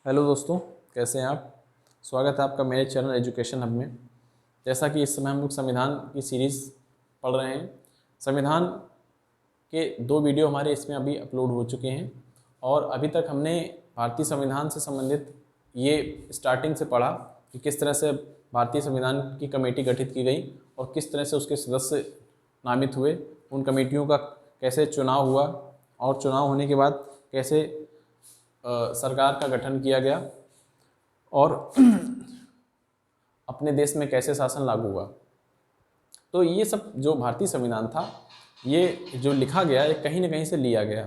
Hello दोस्तों, कैसे हैं आप। स्वागत है आपका मेरे चैनल एजुकेशन हब में। जैसा कि इस समय हम लोग संविधान की सीरीज़ पढ़ रहे हैं। संविधान के 2 वीडियो हमारे इसमें अभी अपलोड हो चुके हैं और अभी तक हमने भारतीय संविधान से संबंधित ये स्टार्टिंग से पढ़ा कि किस तरह से भारतीय संविधान की कमेटी गठित की गई और किस तरह से उसके सदस्य नामित हुए, उन कमेटियों का कैसे चुनाव हुआ और चुनाव होने के बाद कैसे सरकार का गठन किया गया और अपने देश में कैसे शासन लागू हुआ। तो ये सब जो भारतीय संविधान था, ये जो लिखा गया ये कहीं ना कहीं से लिया गया।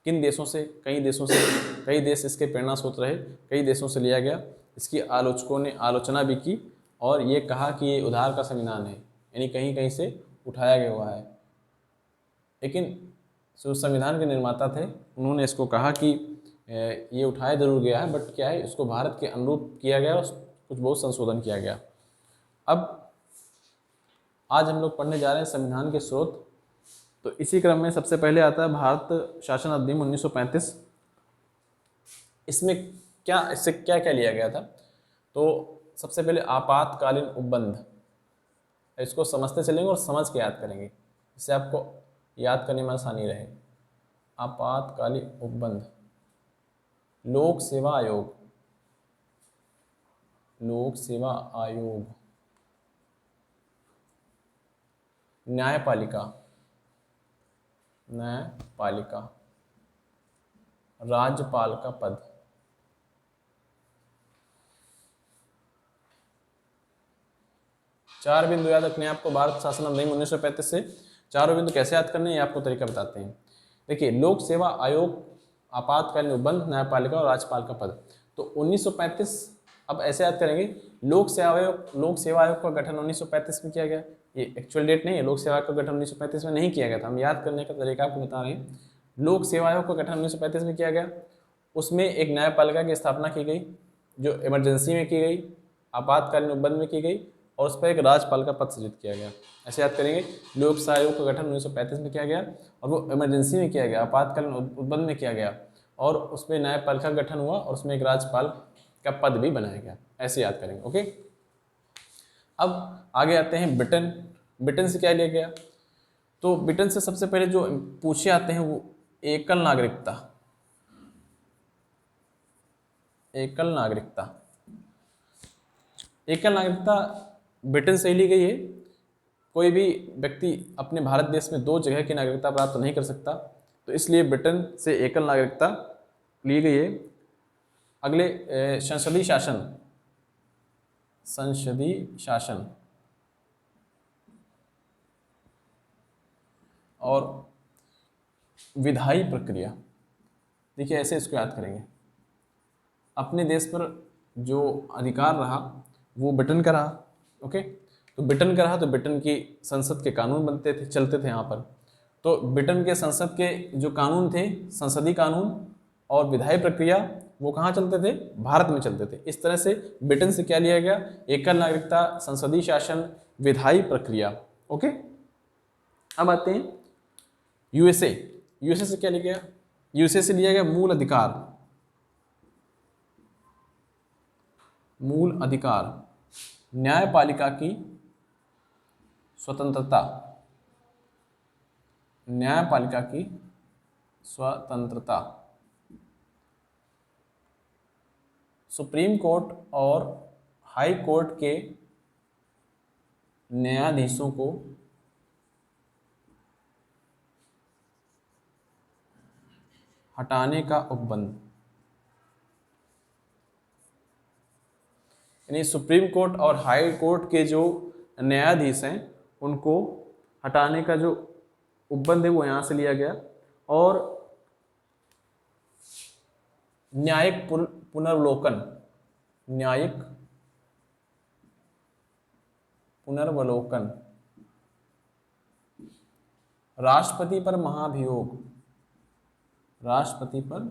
किन देशों से? कई देशों से। कई देश इसके प्रेरणा स्रोत रहे, कई देशों से लिया गया। इसकी आलोचकों ने आलोचना भी की और ये कहा कि ये उधार का संविधान है, यानी कहीं कहीं से उठाया गया हुआ है। लेकिन जो संविधान के निर्माता थे उन्होंने इसको कहा कि ये उठाया जरूर गया है, बट क्या है, इसको भारत के अनुरूप किया गया और कुछ बहुत संशोधन किया गया। अब आज हम लोग पढ़ने जा रहे हैं संविधान के स्रोत। तो इसी क्रम में सबसे पहले आता है भारत शासन अधिनियम 1935। इसमें इससे क्या क्या लिया गया था? तो सबसे पहले आपातकालीन उपबंध, इसको समझते चलेंगे और समझ के याद करेंगे, इससे आपको याद करने में आसानी रहे। आपातकालीन उपबंध, लोक सेवा आयोग, लोक सेवा आयोग, न्यायपालिका, न्यायपालिका, राज्यपाल का पद, चार बिंदु याद रखने हैं आपको भारत शासन अधिनियम 1935 से। चारों बिंदु कैसे याद करने हैं ये आपको तरीका बताते हैं। देखिए, लोक सेवा आयोग, आपातकालीन उपबंध, न्यायपालिका और राज्यपाल का पद। तो 1935, अब ऐसे याद करेंगे, लोक सेवा आयोग का गठन 1935 में किया गया। ये एक्चुअल डेट नहीं है, लोक सेवा का गठन 1935 में नहीं किया गया था, हम याद करने का तरीका आपको बता रहे हैं। लोक सेवा आयोग का गठन 1935 में किया गया। उसमें एक न्यायपालिका की स्थापना की गई जो इमरजेंसी में की गई, आपातकालीन उपबंध में की गई और उस पर एक राज्यपाल का पद सृजित किया गया। ऐसे याद करेंगे, लोक सेवा आयोग का गठन 1935 में किया गया और वो इमरजेंसी में किया गया, आपातकालीन उपबंध में किया गया और उसमें न्यायपालिका का गठन हुआ और उसमें एक राज्यपाल का पद भी बनाया गया। ऐसे याद करेंगे, ओके। अब आगे आते हैं ब्रिटेन। ब्रिटेन से क्या लिया गया? तो ब्रिटेन से सबसे पहले जो पूछे आते हैं वो एकल नागरिकता, एकल नागरिकता। एकल नागरिकता ब्रिटेन से ही ली गई है। कोई भी व्यक्ति अपने भारत देश में 2 जगह की नागरिकता प्राप्त नहीं कर सकता, तो इसलिए ब्रिटेन से एकल नागरिकता ली गई है। अगले संसदीय शासन, संसदीय शासन और विधायी प्रक्रिया। देखिए, ऐसे इसको याद करेंगे, अपने देश पर जो अधिकार रहा वो ब्रिटेन का रहा, ओके। तो ब्रिटेन का रहा तो ब्रिटेन की संसद के कानून बनते थे, चलते थे यहाँ पर। तो ब्रिटेन के संसद के जो कानून थे, संसदीय कानून और विधायी प्रक्रिया, वो कहाँ चलते थे? भारत में चलते थे। इस तरह से ब्रिटेन से क्या लिया गया? एकल नागरिकता, संसदीय शासन, विधायी प्रक्रिया, ओके। अब आते हैं यूएसए। यूएसए से क्या लिया गया? यूएसए से लिया गया मूल अधिकार, मूल अधिकार, न्यायपालिका की स्वतंत्रता, न्यायपालिका की स्वतंत्रता, सुप्रीम कोर्ट और हाई कोर्ट के न्यायाधीशों को हटाने का उपबंध, यानी सुप्रीम कोर्ट और हाई कोर्ट के जो न्यायाधीश हैं उनको हटाने का जो उपबंध है वो यहाँ से लिया गया। और न्यायिक पुनर्वलोकन, न्यायिक पुनर्वलोकन, राष्ट्रपति पर महाभियोग, राष्ट्रपति पर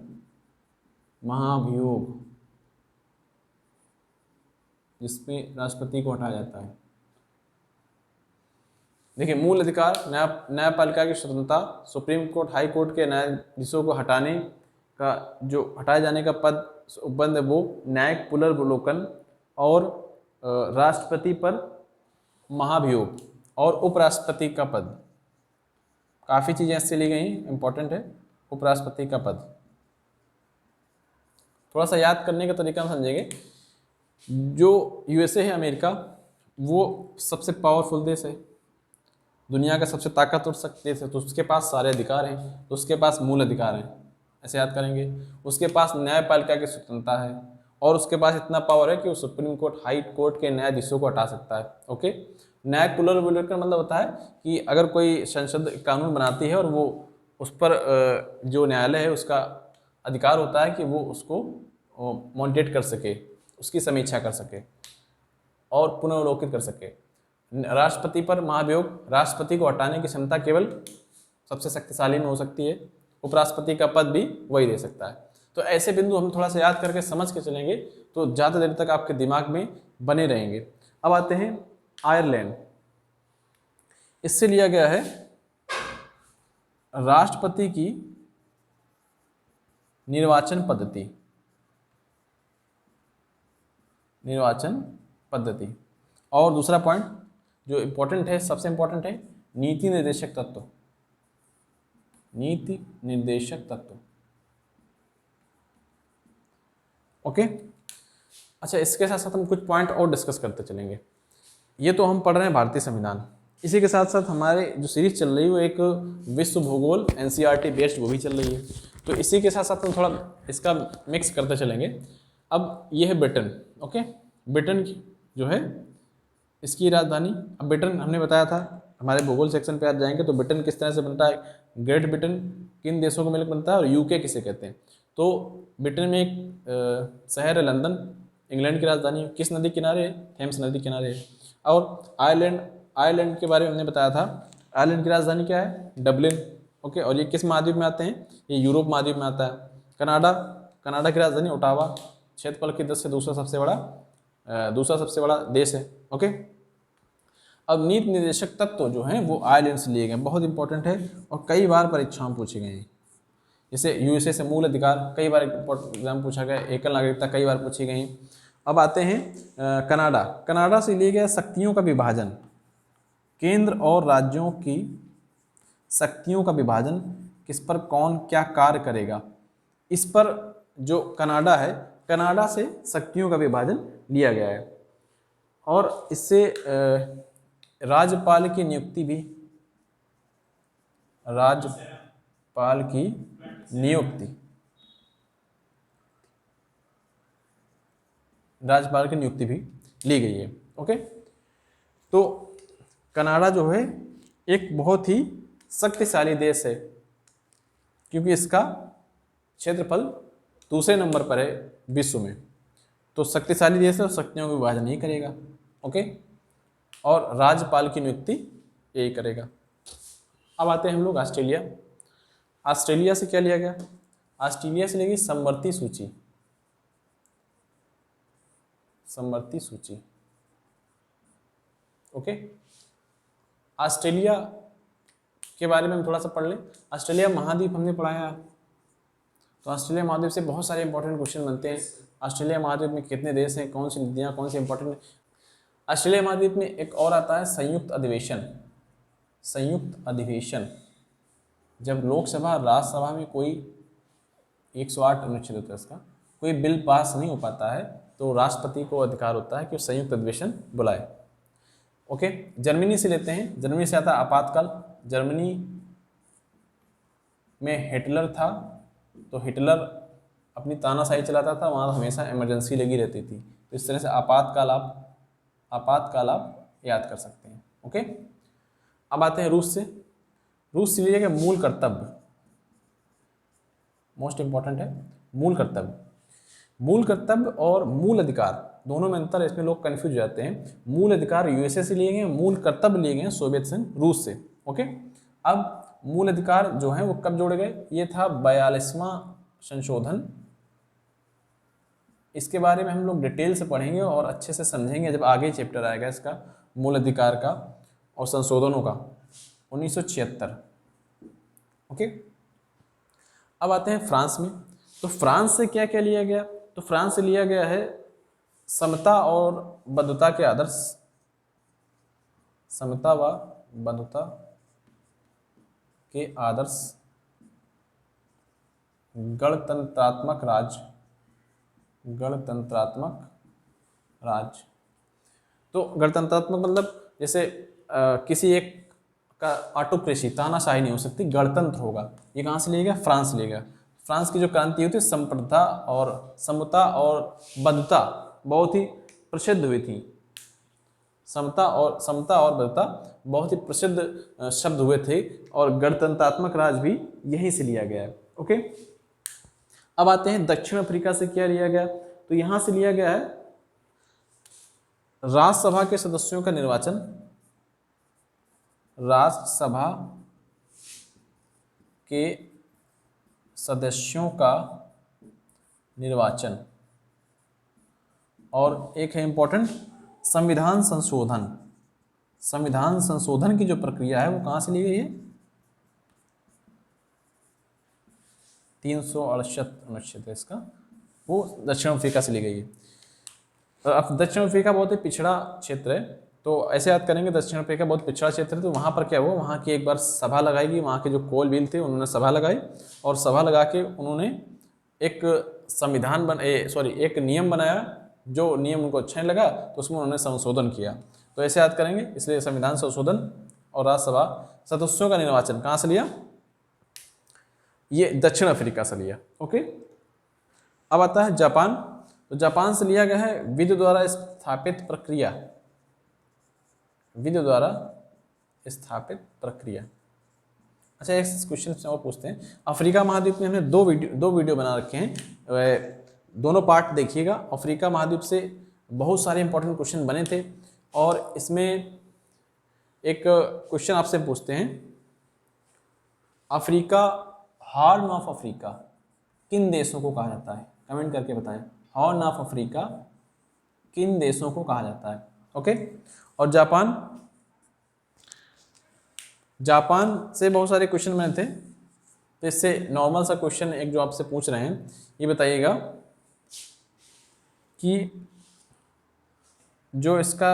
महाभियोग, जिसमें राष्ट्रपति को हटाया जाता है। देखिए, मूल अधिकार, न्यायपालिका की स्वतंत्रता, सुप्रीम कोर्ट हाई कोर्ट के न्यायाधीशों को हटाने का जो हटाए जाने का पद है वो न्यायिक पुनर्वलोकन और राष्ट्रपति पर महाभियोग और उपराष्ट्रपति का पद। काफ़ी चीज़ें इससे ली गई, इंपॉर्टेंट है उपराष्ट्रपति का पद। थोड़ा सा याद करने का तरीका हम समझेंगे। जो यूएसए है अमेरिका, वो सबसे पावरफुल देश है, दुनिया का सबसे ताकतवर देश है, तो उसके पास सारे अधिकार हैं, तो उसके पास मूल अधिकार हैं, ऐसे याद करेंगे। उसके पास न्यायपालिका की स्वतंत्रता है और उसके पास इतना पावर है कि वो सुप्रीम कोर्ट, हाई कोर्ट के न्यायाधीशों को हटा सकता है। ओके, न्यायिक पुनर्विलोकन मतलब होता है कि अगर कोई संसद कानून बनाती है और वो उस पर जो न्यायालय है उसका अधिकार होता है कि वो उसको मॉनिटेट कर सके, उसकी समीक्षा कर सके और पुनर्विलोकित कर सके। राष्ट्रपति पर महाभियोग, राष्ट्रपति को हटाने की क्षमता केवल सबसे शक्तिशाली में हो सकती है, उपराष्ट्रपति का पद भी वही दे सकता है। तो ऐसे बिंदु हम थोड़ा सा याद करके समझ के चलेंगे तो ज़्यादा देर तक आपके दिमाग में बने रहेंगे। अब आते हैं आयरलैंड। इससे लिया गया है राष्ट्रपति की निर्वाचन पद्धति। और दूसरा पॉइंट जो इंपॉर्टेंट है, सबसे इंपॉर्टेंट है, नीति निर्देशक तत्व। ओके, अच्छा, इसके साथ साथ हम कुछ पॉइंट और डिस्कस करते चलेंगे। ये तो हम पढ़ रहे हैं भारतीय संविधान, इसी के साथ साथ हमारे जो सीरीज चल रही है वो एक विश्व भूगोल एनसीईआरटी बेस्ड वो भी चल रही है, तो इसी के साथ साथ हम थोड़ा इसका मिक्स करते चलेंगे। अब ये है ब्रिटेन। ओके, ब्रिटेन की जो है इसकी राजधानी, अब ब्रिटेन हमने बताया था, हमारे भूगोल सेक्शन पे आप जाएंगे तो ब्रिटेन किस तरह से बनता है, ग्रेट ब्रिटेन किन देशों को मिलकर बनता है और यूके किसे कहते हैं। तो ब्रिटेन में एक शहर है लंदन, इंग्लैंड की राजधानी, किस नदी किनारे है, थेम्स नदी किनारे है। और आयरलैंड के बारे में हमने बताया था, आयरलैंड की राजधानी क्या है, डबलिन। ओके, और ये किस महाद्वीप में आते हैं, ये यूरोप महाद्वीप में आता है। कनाडा की राजधानी ओटावा, क्षेत्रफल की दृष्टि से दूसरा सबसे बड़ा देश है। ओके, अब नीति निर्देशक तत्व जो हैं वो आयरलैंड से लिए गए, बहुत इंपॉर्टेंट है और कई बार परीक्षाओं में पूछे गए हैं। जैसे यूएसए से मूल अधिकार कई बार एग्जाम पूछा गया, एकल नागरिकता कई बार पूछी गई। अब आते हैं कनाडा से लिए गया शक्तियों का विभाजन, केंद्र और राज्यों की शक्तियों का विभाजन, किस पर कौन क्या कार्य करेगा, इस पर जो कनाडा है, कनाडा से शक्तियों का विभाजन लिया गया है। और इससे राज्यपाल की नियुक्ति भी, राज्यपाल की नियुक्ति भी ली गई है। ओके, तो कनाडा जो है एक बहुत ही शक्तिशाली देश है क्योंकि इसका क्षेत्रफल दूसरे नंबर पर है विश्व में, तो शक्तिशाली देश है और शक्तियों का विभाजन नहीं करेगा। ओके, और राज्यपाल की नियुक्ति यही करेगा। अब आते हैं हम लोग ऑस्ट्रेलिया। ऑस्ट्रेलिया से क्या लिया गया, ऑस्ट्रेलिया से लेगी समवर्ती सूची। ओके, ऑस्ट्रेलिया के बारे में हम थोड़ा सा पढ़ लें। ऑस्ट्रेलिया महाद्वीप हमने पढ़ाया, तो ऑस्ट्रेलिया महाद्वीप से बहुत सारे इंपॉर्टेंट क्वेश्चन बनते हैं। ऑस्ट्रेलिया महाद्वीप में कितने देश हैं, कौन सी नदियाँ, कौन सी इंपॉर्टेंट है। ऑस्ट्रेलिया महाद्वीप में एक और आता है संयुक्त अधिवेशन। जब लोकसभा राज्यसभा में कोई 108 अनुच्छेद होता है इसका, कोई बिल पास नहीं हो पाता है तो राष्ट्रपति को अधिकार होता है कि वो संयुक्त अधिवेशन बुलाए। ओके, जर्मनी से लेते हैं। जर्मनी से आता है आपातकाल। जर्मनी में हिटलर था, तो हिटलर अपनी तानाशाही चलाता था, वहाँ हमेशा इमरजेंसी लगी रहती थी, तो इस तरह से आपातकाल आप याद कर सकते हैं। ओके, अब आते हैं रूस से लिए गए मूल कर्तव्य, मोस्ट इंपॉर्टेंट है मूल कर्तव्य और मूल अधिकार, दोनों में अंतर है, इसमें लोग कंफ्यूज हो जाते हैं। मूल अधिकार यूएसए से लिए गए, मूल कर्तव्य लिए गए सोवियत संघ रूस से। ओके, अब मूल अधिकार जो है वो कब जोड़े गए, ये था 42वां संशोधन। इसके बारे में हम लोग डिटेल से पढ़ेंगे और अच्छे से समझेंगे जब आगे चैप्टर आएगा इसका, मूल अधिकार का और संशोधनों का, 1976। ओके, अब आते हैं फ्रांस में। तो फ्रांस से क्या क्या लिया गया? तो फ्रांस से लिया गया है समता और बंधुता के आदर्श, समता व बंधुता के आदर्श, गणतंत्रात्मक राज्य, गणतंत्रात्मक राज्य। तो गणतंत्रात्मक मतलब जैसे किसी एक का ऑटोक्रेसी, तानाशाही नहीं हो सकती, गणतंत्र होगा। ये कहाँ से लिया गया? फ्रांस से लिया गया। फ्रांस की जो क्रांति हुई थी संप्रभुता और समता और बंधुता बहुत ही प्रसिद्ध हुई थी। समता और बंधुता बहुत ही प्रसिद्ध शब्द हुए थे, और गणतंत्रात्मक राज भी यहीं से लिया गया है। ओके, अब आते हैं दक्षिण अफ्रीका से क्या लिया गया? तो यहां से लिया गया है राज्यसभा के सदस्यों का निर्वाचन, राज्यसभा के सदस्यों का निर्वाचन, और एक है इंपॉर्टेंट संविधान संशोधन। संविधान संशोधन की जो प्रक्रिया है वो कहां से ली गई है? 368 अनुच्छेद है इसका, वो दक्षिण अफ्रीका से ली गई है। अब दक्षिण अफ्रीका बहुत ही पिछड़ा क्षेत्र है, तो ऐसे याद करेंगे दक्षिण अफ्रीका बहुत पिछड़ा क्षेत्र है। तो वहाँ पर क्या हुआ, वहाँ की एक बार सभा लगाई गई, वहाँ के जो कोल व्हील थे उन्होंने सभा लगाई, और सभा लगा के उन्होंने एक संविधान एक नियम बनाया। जो नियम उनको अच्छा नहीं लगा तो उसमें उन्होंने संशोधन किया। तो ऐसे याद करेंगे, इसलिए संविधान संशोधन और राज्यसभा सदस्यों का निर्वाचन कहाँ से लिया? ये दक्षिण अफ्रीका से लिया। ओके, अब आता है जापान। तो जापान से लिया गया है विधि द्वारा स्थापित प्रक्रिया, विधि द्वारा स्थापित प्रक्रिया। अच्छा, एक क्वेश्चन से और पूछते हैं। अफ्रीका महाद्वीप में हमने दो वीडियो बना रखे हैं, दोनों पार्ट देखिएगा। अफ्रीका महाद्वीप से बहुत सारे इंपॉर्टेंट क्वेश्चन बने थे, और इसमें एक क्वेश्चन आपसे पूछते हैं, अफ्रीका, हॉर्न ऑफ अफ्रीका किन देशों को कहा जाता है? कमेंट करके बताएं, हॉर्न ऑफ अफ्रीका किन देशों को कहा जाता है? ओके, और जापान से बहुत सारे क्वेश्चन बने थे, तो इससे नॉर्मल सा क्वेश्चन एक जो आपसे पूछ रहे हैं, ये बताइएगा कि जो इसका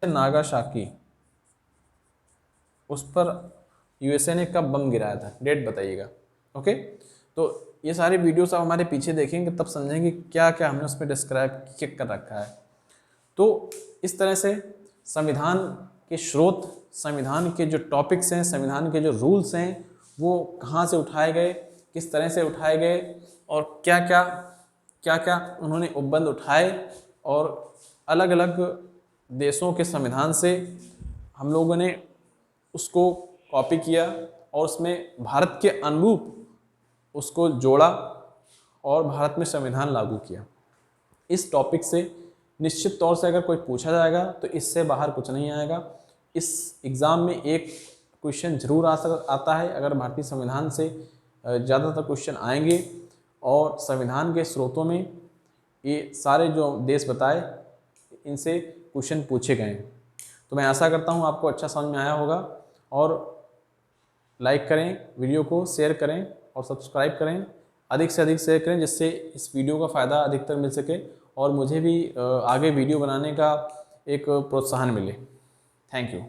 नागासाकी, उस पर यूएसए ने कब बम गिराया था? डेट बताइएगा। ओके, तो ये सारे वीडियोस आप हमारे पीछे देखेंगे तब समझेंगे क्या क्या हमने उसमें डिस्क्राइब कर रखा है। तो इस तरह से संविधान के स्रोत, संविधान के जो टॉपिक्स हैं, संविधान के जो रूल्स हैं, वो कहाँ से उठाए गए, किस तरह से उठाए गए, और क्या क्या उन्होंने उपबंध उठाए, और अलग अलग देशों के संविधान से हम लोगों ने उसको कॉपी किया, और उसमें भारत के अनुरूप उसको जोड़ा, और भारत में संविधान लागू किया। इस टॉपिक से निश्चित तौर से अगर कोई पूछा जाएगा तो इससे बाहर कुछ नहीं आएगा। इस एग्ज़ाम में एक क्वेश्चन जरूर आता है, अगर भारतीय संविधान से ज़्यादातर क्वेश्चन आएंगे, और संविधान के स्रोतों में ये सारे जो देश बताए इनसे क्वेश्चन पूछे गए हैं। तो मैं आशा करता हूँ आपको अच्छा समझ में आया होगा, और लाइक करें वीडियो को, शेयर करें और सब्सक्राइब करें, अधिक से अधिक शेयर करें, जिससे इस वीडियो का फ़ायदा अधिकतर मिल सके और मुझे भी आगे वीडियो बनाने का एक प्रोत्साहन मिले। Thank you.